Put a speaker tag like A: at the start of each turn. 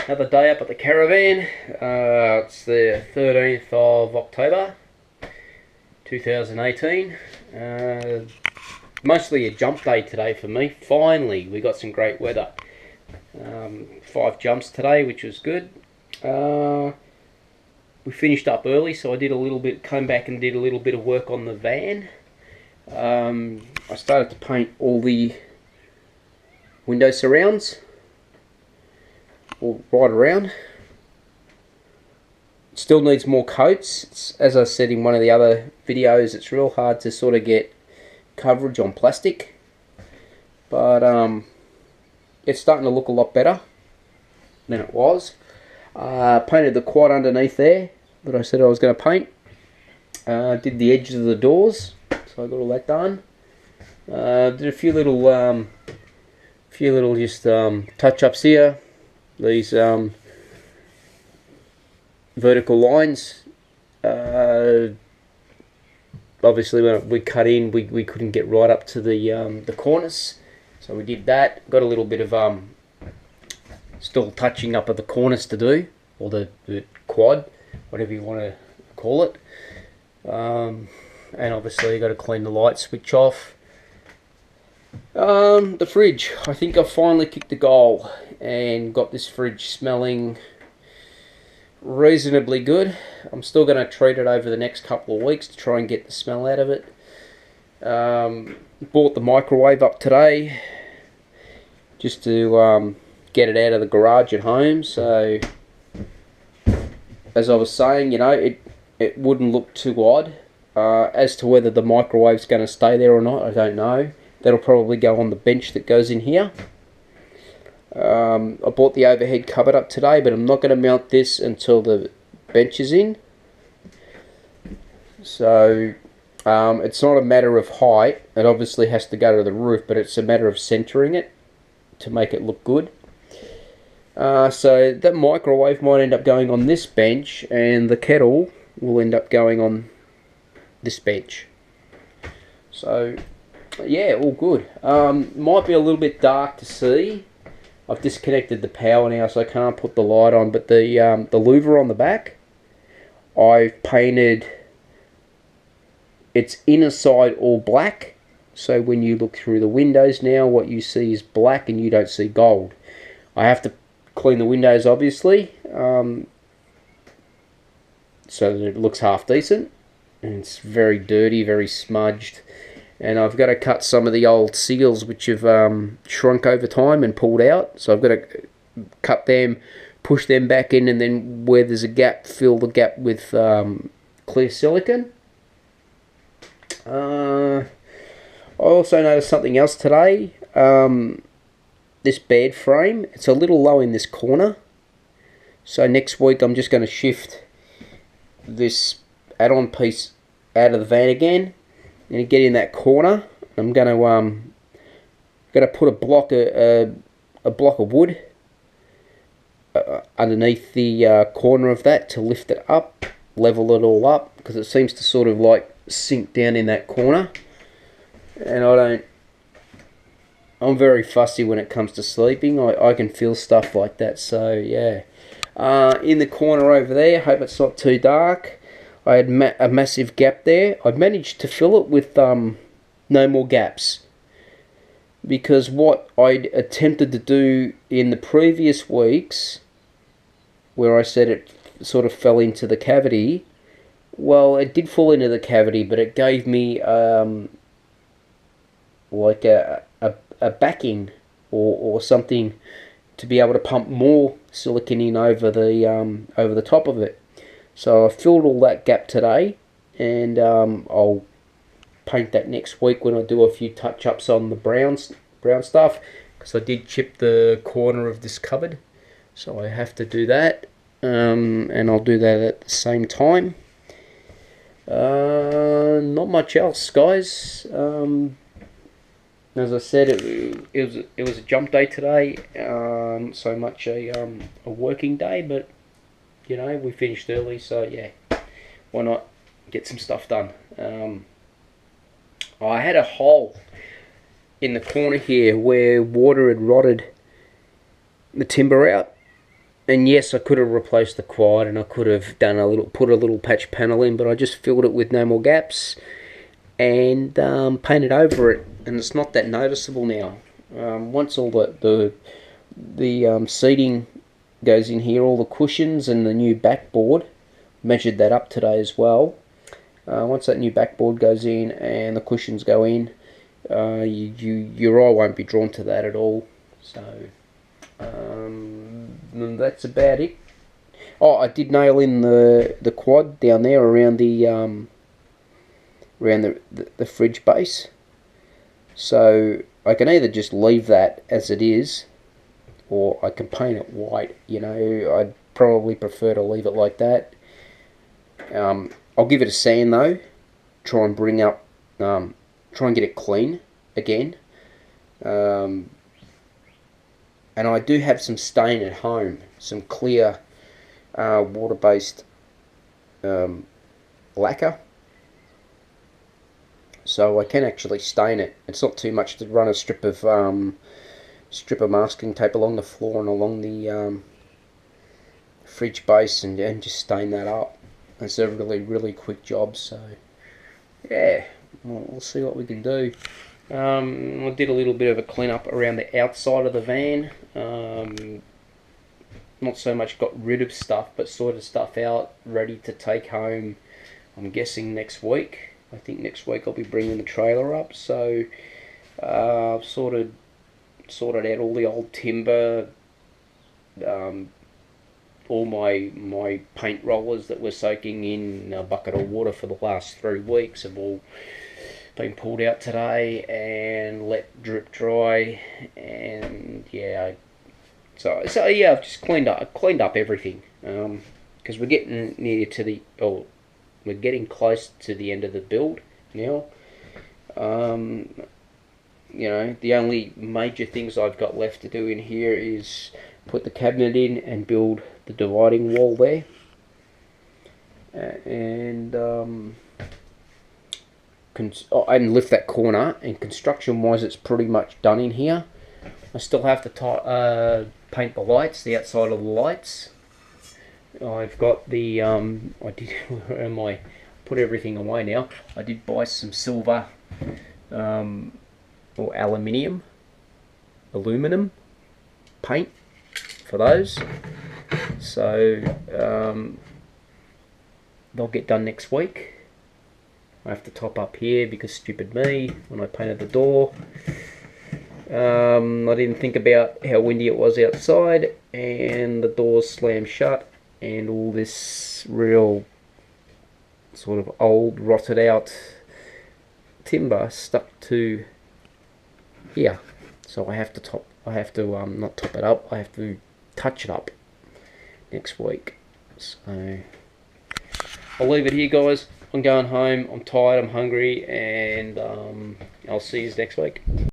A: Another day up at the caravan. It's the 13th of October 2018. Mostly a jump day today for me. Finally, we got some great weather. 5 jumps today, which was good. We finished up early, so I did a little bit, came back and did a little bit of work on the van. I started to paint all the window surrounds, all right around. It still needs more coats. As I said in one of the other videos, it's real hard to sort of get coverage on plastic, but it's starting to look a lot better than it was. Painted the quad underneath there that I said I was going to paint. Did the edges of the doors, so I got all that done. Did a few little just touch-ups here. These vertical lines. Obviously, when we cut in, we couldn't get right up to the cornice, so we did that. Got a little bit of still touching up of the cornice to do, or the quad, whatever you want to call it. And obviously, you got to clean the light switch off. The fridge. I think I finally kicked the goal and got this fridge smelling reasonably good. I'm still going to treat it over the next couple of weeks to try and get the smell out of it. Bought the microwave up today just to get it out of the garage at home. So, as I was saying, you know, it wouldn't look too odd. As to whether the microwave's going to stay there or not, I don't know. That'll probably go on the bench that goes in here. I bought the overhead cupboard up today, but I'm not going to mount this until the bench is in. So it's not a matter of height. It obviously has to go to the roof, but it's a matter of centering it to make it look good. So that microwave might end up going on this bench, and the kettle will end up going on this bench. So yeah, all good. Might be a little bit dark to see. I've disconnected the power now, so I can't put the light on. But the louver on the back, I've painted its inner side all black. So when you look through the windows now, what you see is black, and you don't see gold. I have to clean the windows, obviously, so that it looks half decent. And it's very dirty, very smudged. And I've got to cut some of the old seals which have shrunk over time and pulled out. So I've got to cut them, push them back in, and then where there's a gap, fill the gap with clear silicone. I also noticed something else today. This bed frame, it's a little low in this corner. So next week I'm just going to shift this add-on piece out of the van again. And get in that corner. I'm going to put a block of wood underneath the corner of that to lift it up, level it all up, because it seems to sort of like sink down in that corner. And I'm very fussy when it comes to sleeping. I can feel stuff like that. So yeah, in the corner over there. Hope it's not too dark. I had a massive gap there. I've managed to fill it with no more gaps. Because what I attempted to do in the previous weeks, where I said it sort of fell into the cavity, well, it did fall into the cavity, but it gave me like a backing or something to be able to pump more silicone in over the top of it. So I filled all that gap today, and I'll paint that next week when I do a few touch-ups on the brown stuff, because I did chip the corner of this cupboard, so I have to do that, and I'll do that at the same time. Not much else, guys. As I said, it was a jump day today, so much a working day, but you know, we finished early, so yeah, why not get some stuff done. I had a hole in the corner here where water had rotted the timber out, And yes, I could have replaced the quad, and I could have done put a little patch panel in, but I just filled it with no more gaps and painted over it, and it's not that noticeable now. Once all the seating goes in here, all the cushions and the new backboard, measured that up today as well. Once that new backboard goes in and the cushions go in, your eye won't be drawn to that at all. So that's about it. Oh, I did nail in the quad down there around the fridge base. So I can either just leave that as it is, or I can paint it white. You know, I'd probably prefer to leave it like that. I'll give it a sand though. Try and get it clean again. And I do have some stain at home, some clear water-based lacquer. So I can actually stain it. It's not too much to run a strip of masking tape along the floor and along the fridge base and just stain that up. It's a really quick job. So yeah, we'll see what we can do. I did a little bit of a clean up around the outside of the van. Not so much got rid of stuff, but sorted stuff out, ready to take home. I'm guessing next week. I think next week I'll be bringing the trailer up. So I've sorted out all the old timber, all my paint rollers that were soaking in a bucket of water for the last 3 weeks have all been pulled out today and let drip dry. And yeah, so yeah, I've just cleaned up everything, because we're getting we're getting close to the end of the build now. You know, the only major things I've got left to do in here is put the cabinet in and build the dividing wall there. And lift that corner. And construction wise, it's pretty much done in here. I still have to paint the lights, the outside of the lights. I've got the put everything away now. I did buy some silver or aluminum paint for those. So they'll get done next week. I have to top up here because stupid me when I painted the door. I didn't think about how windy it was outside, and the doors slammed shut, and all this real sort of old rotted out timber stuck to here. So I have to not top it up, I have to touch it up next week. So I'll leave it here, guys. I'm going home. I'm tired, I'm hungry, and I'll see you next week.